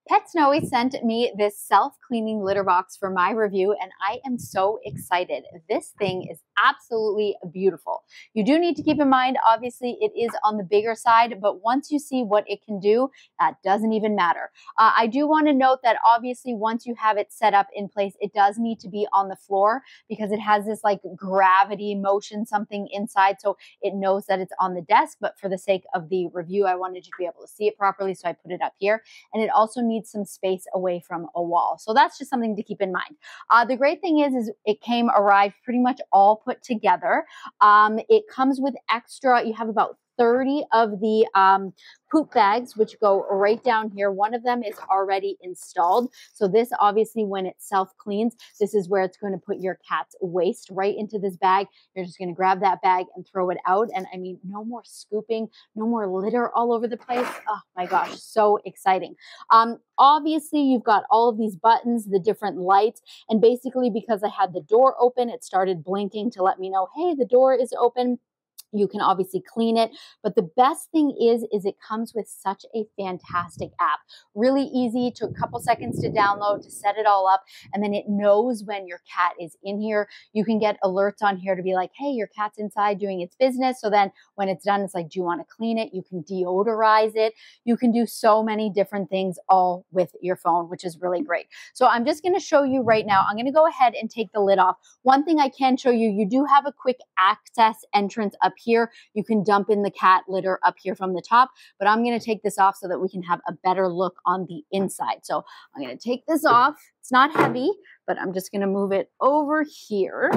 Pet Snowy sent me this self-cleaning litter box for my review, and I am so excited. This thing is absolutely beautiful. You do need to keep in mind, obviously, it is on the bigger side, but once you see what it can do, that doesn't even matter. I do want to note that obviously once you have it set up in place, it does need to be on the floor because it has this like gravity motion something inside, so it knows that it's on the desk, but for the sake of the review, I wanted you to be able to see it properly, so I put it up here. And it also needs some space away from a wall. So that's just something to keep in mind. The great thing is it arrived pretty much all put together. It comes with extra, you have about 30 of the poop bags, which go right down here. One of them is already installed. So this obviously when it self-cleans, this is where it's going to put your cat's waste right into this bag. You're just going to grab that bag and throw it out. And I mean, no more scooping, no more litter all over the place. Oh my gosh, so exciting. Obviously you've got all of these buttons, the different lights, and basically because I had the door open, it started blinking to let me know, hey, the door is open. You can obviously clean it, but the best thing is it comes with such a fantastic app. Really easy, took a couple seconds to download, to set it all up, and then it knows when your cat is in here. You can get alerts on here to be like, hey, your cat's inside doing its business. So then when it's done, it's like, do you want to clean it? You can deodorize it. You can do so many different things all with your phone, which is really great. So I'm just going to show you right now. I'm going to go ahead and take the lid off. One thing I can show you, you do have a quick access entrance up here. You can dump in the cat litter up here from the top, but I'm going to take this off so that we can have a better look on the inside. So I'm going to take this off. It's not heavy, but I'm just going to move it over here.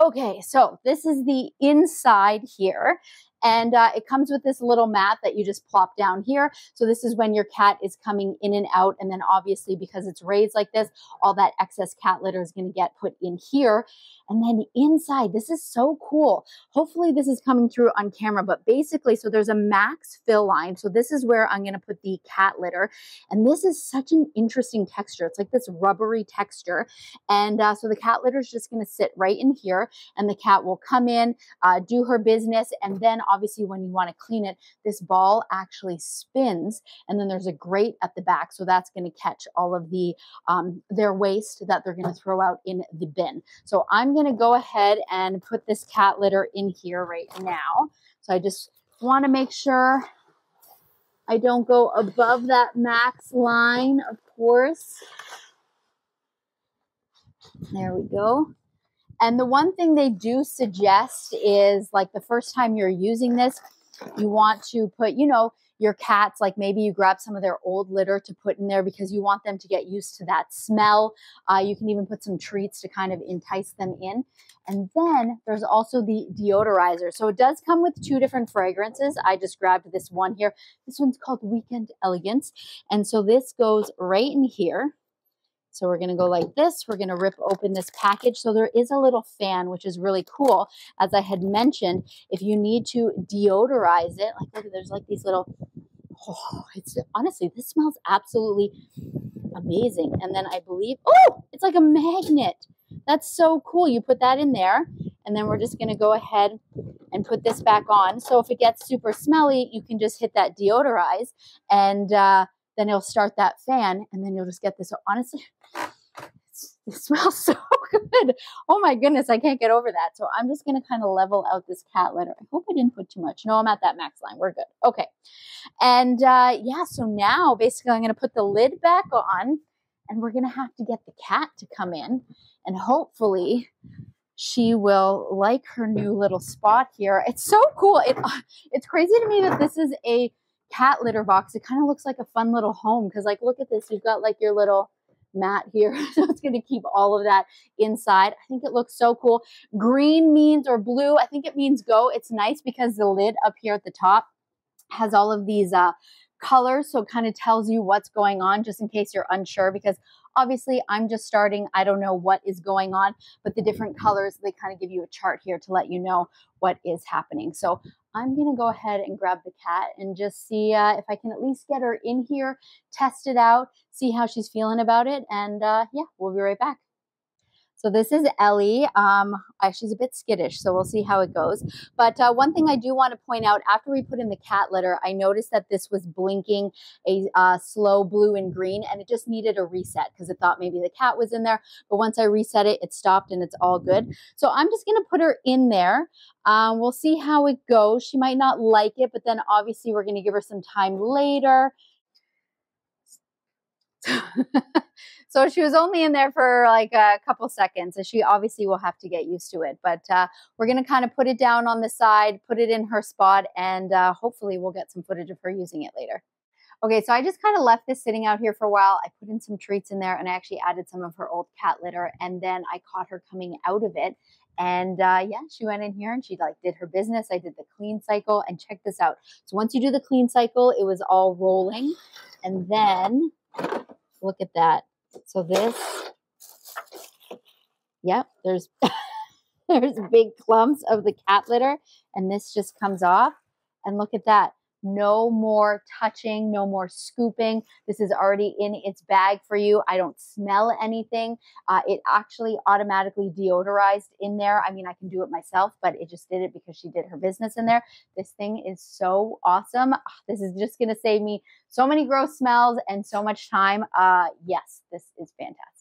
Okay, so this is the inside here. And it comes with this little mat that you just plop down here. So this is when your cat is coming in and out. And then obviously because it's raised like this, all that excess cat litter is going to get put in here. And then inside, this is so cool. Hopefully this is coming through on camera, but basically, so there's a max fill line. So this is where I'm going to put the cat litter. And this is such an interesting texture. It's like this rubbery texture. And so the cat litter is just going to sit right in here and the cat will come in, do her business. And then obviously when you want to clean it, this ball actually spins and then there's a grate at the back. So that's going to catch all of the their waste that they're going to throw out in the bin. So I'm going to go ahead and put this cat litter in here right now. So I just want to make sure I don't go above that max line, of course. There we go. And the one thing they do suggest is like the first time you're using this, you want to put, you know, your cats, like maybe you grab some of their old litter to put in there because you want them to get used to that smell. You can even put some treats to kind of entice them in. And then there's also the deodorizer. So it does come with two different fragrances. I just grabbed this one here. This one's called Weekend Elegance. And so this goes right in here. So we're going to go like this. We're going to rip open this package. So there is a little fan, which is really cool. As I had mentioned, if you need to deodorize it, like look, there's like these little, oh, it's honestly, this smells absolutely amazing. And then I believe, oh, it's like a magnet. That's so cool. You put that in there and then we're just going to go ahead and put this back on. So if it gets super smelly, you can just hit that deodorize and, then it'll start that fan and then you'll just get this. So honestly, it smells so good. Oh my goodness, I can't get over that. So I'm just going to kind of level out this cat litter. I hope I didn't put too much. No, I'm at that max line. We're good. Okay. And yeah, so now basically I'm going to put the lid back on and we're going to have to get the cat to come in and hopefully she will like her new little spot here. It's so cool. It's crazy to me that this is a cat litter box. It kind of looks like a fun little home because like look at this, you've got like your little mat here. So it's going to keep all of that inside. I think it looks so cool. Green means, or blue, I think it means go. It's nice because the lid up here at the top has all of these colors, so it kind of tells you what's going on just in case you're unsure, because obviously I'm just starting, I don't know what is going on, but the different colors, they kind of give you a chart here to let you know what is happening. So I'm going to go ahead and grab the cat and just see if I can at least get her in here, test it out, see how she's feeling about it, and yeah, we'll be right back. So this is Ellie. She's a bit skittish, so we'll see how it goes. But one thing I do want to point out, after we put in the cat litter, I noticed that this was blinking a slow blue and green, and it just needed a reset because it thought maybe the cat was in there. But once I reset it, it stopped and it's all good. So I'm just going to put her in there. We'll see how it goes. She might not like it, but then obviously we're going to give her some time later. So she was only in there for like a couple seconds, and she obviously will have to get used to it. But we're going to kind of put it down on the side, put it in her spot, and hopefully we'll get some footage of her using it later. Okay, so I just kind of left this sitting out here for a while. I put in some treats in there, and I actually added some of her old cat litter, and then I caught her coming out of it. And yeah, she went in here and she like did her business. I did the clean cycle, and check this out. So once you do the clean cycle, it was all rolling, and then look at that. So this, yep, there's there's big clumps of the cat litter, and this just comes off. And look at that. No more touching, no more scooping. This is already in its bag for you. I don't smell anything. It actually automatically deodorized in there. I mean, I can do it myself, but it just did it because she did her business in there. This thing is so awesome. This is just going to save me so many gross smells and so much time. Yes, this is fantastic.